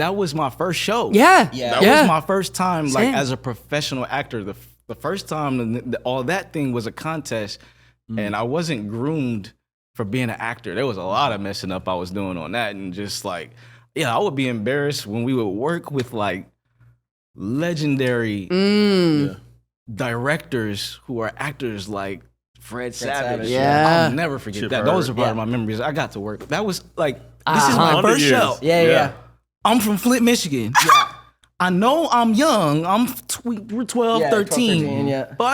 that was my first show. Yeah. That was my first time, like, as a professional actor. The first time all that thing was a contest, and I wasn't groomed for being an actor. There was a lot of messing up I was doing on that, and just like, I would be embarrassed when we would work with like legendary directors who are actors like Fred Savage. Yeah. I'll never forget Chip that. Hurd. Those are part of my memories. I got to work. That was like, this is my Wonder first Years. show. Yeah. I'm from Flint, Michigan. I know I'm young. I'm 12, 13. 13, But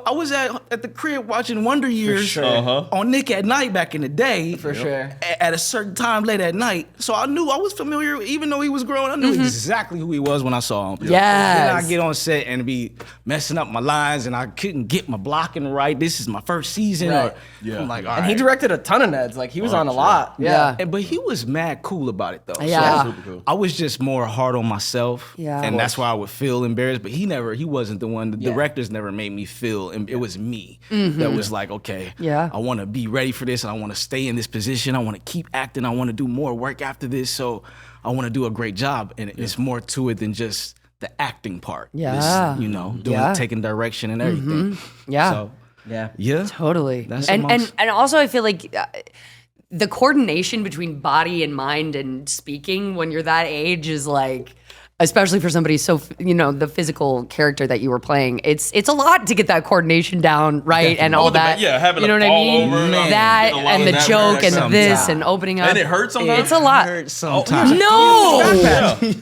I was at the crib watching Wonder Years on Nick at Night back in the day. For sure. At a certain time late at night. So I knew I was familiar, even though he was grown, I knew exactly who he was when I saw him. Yes. Then I get on set and be messing up my lines and I couldn't get my blocking right. This is my first season. Right. I'm like, all right. And he directed a ton of Neds. Like, he was on a lot. Yeah. But he was mad cool about it though. Yeah. So Super cool. I was just more hard on myself. Yeah. And that's why I would feel embarrassed. But he wasn't the one. The directors never made me feel. And it was me that was like, okay, I want to be ready for this and I want to stay in this position. I want to keep acting. I want to do more work after this. So I want to do a great job. And it's more to it than just the acting part. Yeah. It's, taking direction and everything. Yeah. So, Yeah. Totally. That's And amongst- also I feel like the coordination between body and mind and speaking when you're that age is like, especially for somebody so, the physical character that you were playing, it's a lot to get that coordination down, right? And all that. having you know to what I fall mean? over. That a lot and of the that joke and sometimes. this and opening up. And it hurts sometimes? It's a lot. Hurt sometimes. No! Yeah.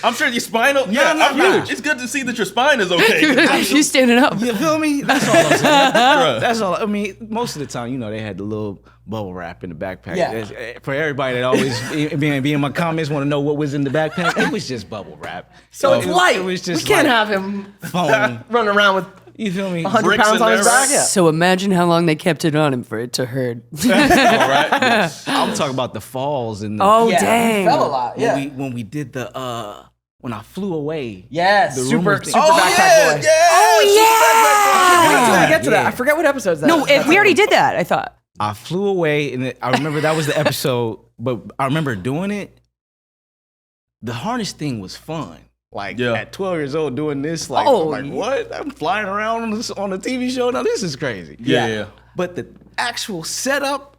I'm sure your spinal. It's good to see that your spine is okay. You standing up. You feel me? That's all I'm saying. That's all. I mean, most of the time, they had the little bubble wrap in the backpack. Yeah. For everybody that always be in my comments want to know what was in the backpack, it was just bubble wrap. So it's light. It was just we can't like have him foam. running around with You feel me? 100 Bricks pounds in on his there, back. right? Yeah. So imagine how long they kept it on him for it to hurt. All right. I'm talking about the falls and the, Oh, Yeah, dang. he fell a lot. Yeah. when we did the when I flew away. Yes, The super rumors- backpack boy. Oh, Wait till we get to that. Yeah. I forget what episode that No, is. we already did that, I thought. I flew away, and I remember that was the episode. But I remember doing it. The harness thing was fun. Like at 12 years old, doing this, like, Oh, I'm like, what? I'm flying around on a TV show. Now this is crazy. Yeah. But the actual setup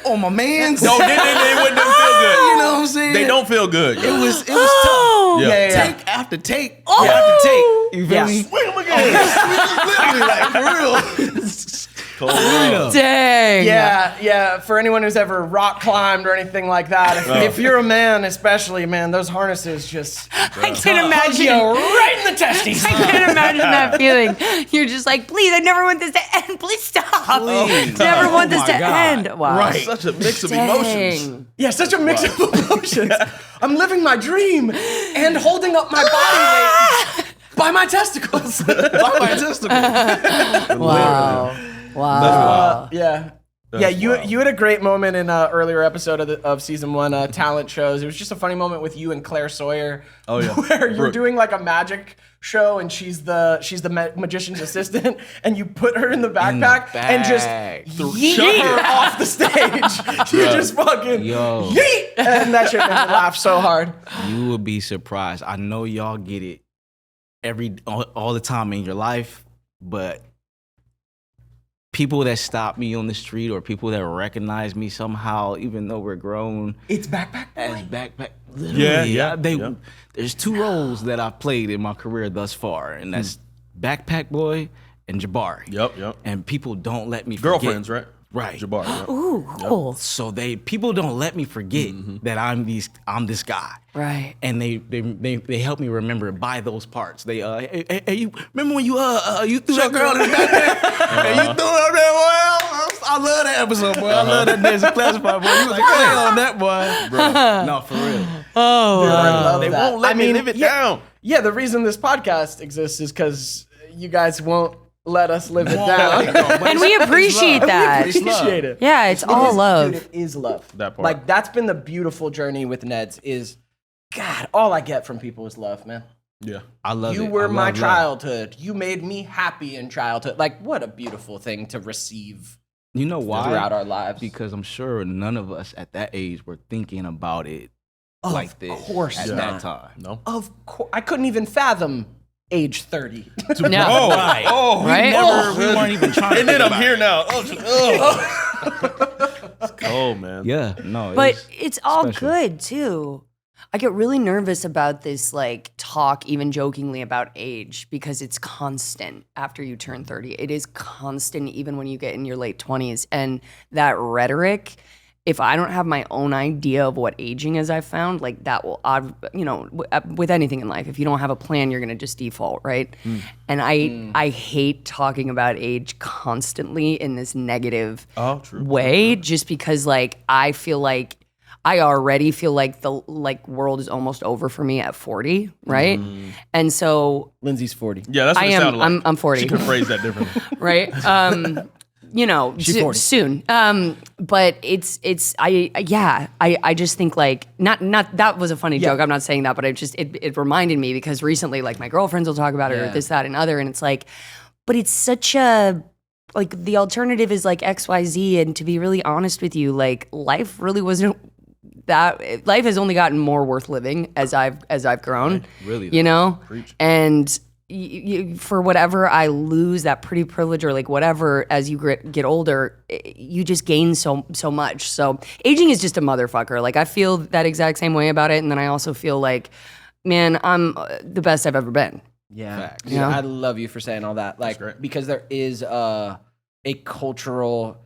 on my man's, No, they wouldn't feel good. you know what I'm saying? They don't feel good. It was tough. Yeah. Take after take after take. You feel Yeah. me? Swing 'em again. Literally, like for real. Cold world. Dang. Yeah. For anyone who's ever rock climbed or anything like that, if you're a man, especially, man, those harnesses just I can't hug you imagine. right in the testes. I can't imagine that feeling. You're just like, please, I never want this to end. Please stop. Please. Never want Oh this my to God. end. Wow. Right. Such a mix of emotions. Dang. Yeah, such a mix of emotions. I'm living my dream and holding up my body weight by my testicles. By my testicle. Wow. Wow. Yeah. That's You wild. had a great moment in an earlier episode of season 1, talent shows. It was just a funny moment with you and Claire Sawyer. Oh, yeah. Where you're Brooke. doing like a magic show and she's the magician's assistant and you put her in the backpack and just yeet her off the stage. You just fucking Yo. yeet, and that shit made me laugh so hard. You would be surprised. I know y'all get it all the time in your life, but people that stop me on the street or people that recognize me somehow, even though we're grown, It's backpack as boy. backpack. Literally, Yeah. There's 2 roles that I've played in my career thus far, and that's Backpack Boy and Jabari. Yep. And people don't let me forget. Girlfriends, right? Right. Jabari. Yep. Ooh, cool. So people don't let me forget that I'm this guy. Right. And they help me remember by those parts. They hey, you remember when you threw that girl in the backpack and you threw her up there, boy? I love that episode, boy. I love that Declassified, boy. You was good on that, boy. No, for real. Oh, I love They that. won't let me live it down. Yeah, the reason this podcast exists is because you guys won't let us live it down. and we appreciate that. We appreciate it. Yeah, it's all love. Dude, it is love. That part. Like, that's been the beautiful journey with Neds is, God, all I get from people is love, man. Yeah. I love it. You I were love my love. childhood. You made me happy in childhood. Like, what a beautiful thing to receive You know why? throughout our lives. Because I'm sure none of us at that age were thinking about it like this course at not. that time. No. Of course, I couldn't even fathom age 30. No. Right. Right? We weren't even trying to And then think I'm about here it. now. It's cold, man. Yeah, no. But it's all special. good too. I get really nervous about this like talk, even jokingly about age, because it's constant after you turn 30. It is constant even when you get in your late 20s. And that rhetoric, if I don't have my own idea of what aging is, I've found, like that will, with anything in life, if you don't have a plan, you're gonna just default, right? And I hate talking about age constantly in this negative way, just because like I already feel like the world is almost over for me at 40, right? And so Lindsay's 40. Yeah, that's what I it am. sounded like. I'm 40. She could phrase that differently. Right? She's 40. Soon. But I just think like not that was a funny joke. I'm not saying that, but it reminded me because recently like my girlfriends will talk about it or this, that, and other, and it's like, but it's such a like the alternative is like XYZ, and to be really honest with you, like life really wasn't that. Life has only gotten more worth living as I've grown. Really, you know, Preach. and for whatever I lose that pretty privilege or like whatever as you get older, you just gain so much. So aging is just a motherfucker. Like I feel that exact same way about it, and then I also feel like, man, I'm the best I've ever been. Yeah. Facts. Dude, Yeah. I love you for saying all that. Like, great. because there is a cultural,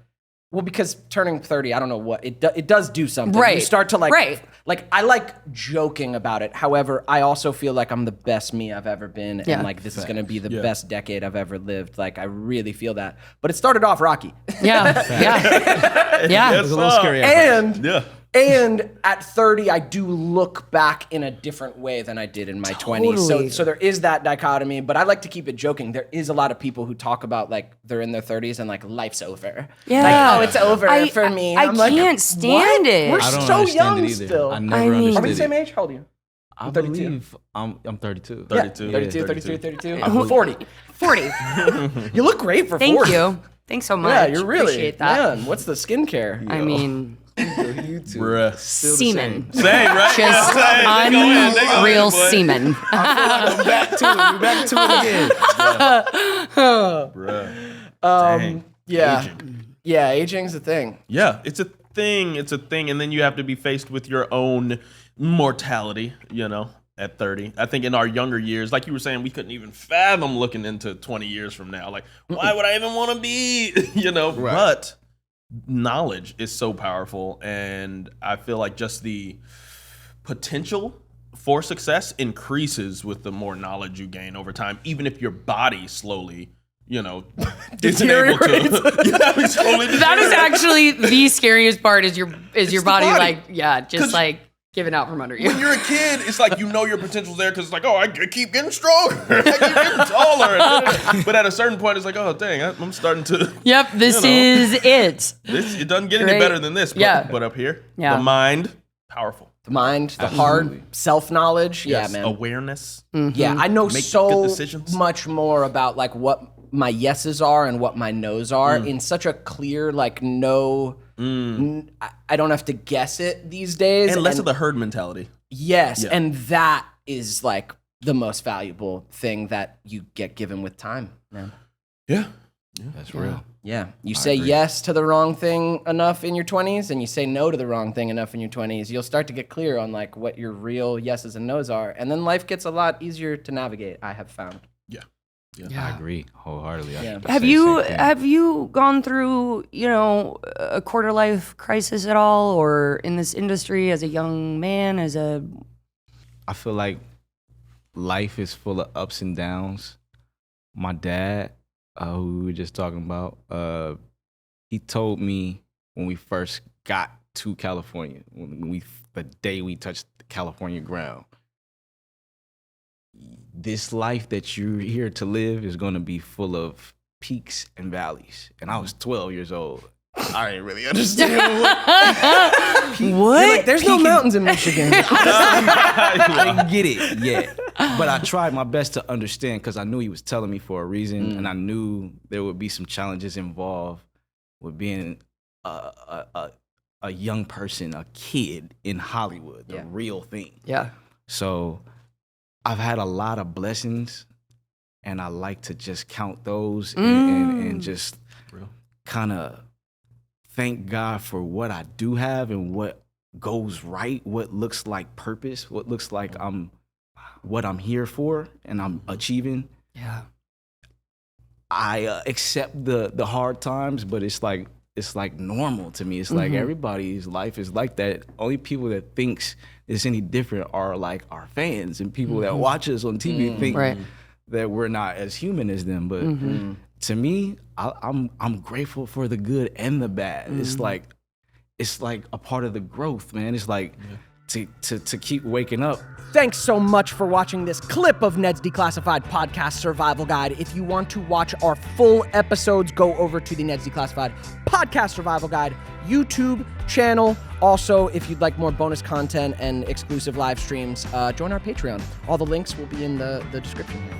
well, because turning 30, I don't know what, it does do something. Right. You start to like, Right. like, I like joking about it. However, I also feel like I'm the best me I've ever been. Yeah. And like, this is going to be the best decade I've ever lived. Like, I really feel that. But it started off rocky. Yeah, yeah. It was a little scary. And Yeah. And at 30, I do look back in a different way than I did in my 20s. Totally. So there is that dichotomy, but I like to keep it joking. There is a lot of people who talk about like they're in their 30s and like life's over. Yeah. Like, oh, it's over for me. I I'm like, can't stand what? it. We're I don't so understand young it either. still. I never I mean- understood Are we the same it. age? How old are you? I 32. believe I'm 32. 32. Yeah, 32, Yeah, 32, 32. 32. 40. 40. You look great for Thank 40. you. Thanks so much. Yeah, you're really, Appreciate that. man, what's the skincare? I mean, Bruh. semen. Same, right? Just Same. They go in, they go in, unreal boy. semen. Back to it. We're back to it again. Bruh. Dang. Yeah. Aging. Yeah, aging's a thing. Yeah, it's a thing. It's a thing. And then you have to be faced with your own mortality, at 30. I think in our younger years, like you were saying, we couldn't even fathom looking into 20 years from now. Like, why would I even want to be, But knowledge is so powerful. And I feel like just the potential for success increases with the more knowledge you gain over time, even if your body slowly isn't able to. That is actually the scariest part is your body, body. like, just 'Cause- like giving out from under you. When you're a kid, it's like your potential's there because it's like, oh, I keep getting stronger, I keep getting taller. But at a certain point, it's like, oh, dang, I'm starting to. Yep, this is it. It doesn't get any Great. better than this. But, Yeah. but up here, Yeah. the mind, powerful. The mind, the heart, self-knowledge. Yes, Yeah, man. awareness. Yeah, I know Make good so decisions. much more about like what my yeses are and what my nos are in such a clear like no. I don't have to guess it these days. And less of the herd mentality. yes, Yeah. and that is like the most valuable thing that you get given with time, man. Yeah. That's real. Yeah, you say yes to the wrong thing enough in your 20s, and you say no to the wrong thing enough in your 20s. You'll start to get clear on like what your real yeses and nos are, and then life gets a lot easier to navigate. I have found. I agree wholeheartedly. I Yeah. should Have say you the same thing. have you gone through, a quarter life crisis at all, or in this industry as a young man, I feel like life is full of ups and downs. My dad, who we were just talking about, he told me when we first got to California, the day we touched the California ground, this life that you're here to live is going to be full of peaks and valleys. And I was 12 years old. I didn't really understand what? Like, there's no mountains in Michigan. I didn't get it yet. But I tried my best to understand because I knew he was telling me for a reason, and I knew there would be some challenges involved with being a a young person, a kid in Hollywood, the Yeah. real thing. Yeah. So I've had a lot of blessings, and I like to just count those and just kind of thank God for what I do have and what goes right, what looks like purpose, what looks like what I'm here for and I'm achieving. Yeah. I accept the hard times, but it's like normal to me. It's like everybody's life is like that. Only people that thinks it's any different are like our fans and people that watch us on TV think that we're not as human as them. But to me, I'm grateful for the good and the bad. It's like a part of the growth, man. It's like to keep waking up. Thanks so much for watching this clip of Ned's Declassified podcast survival guide. If you want to watch our full episodes, go over to the Ned's Declassified podcast survival guide YouTube channel. Also, if you'd like more bonus content and exclusive live streams, join our Patreon. All the links will be in the description here.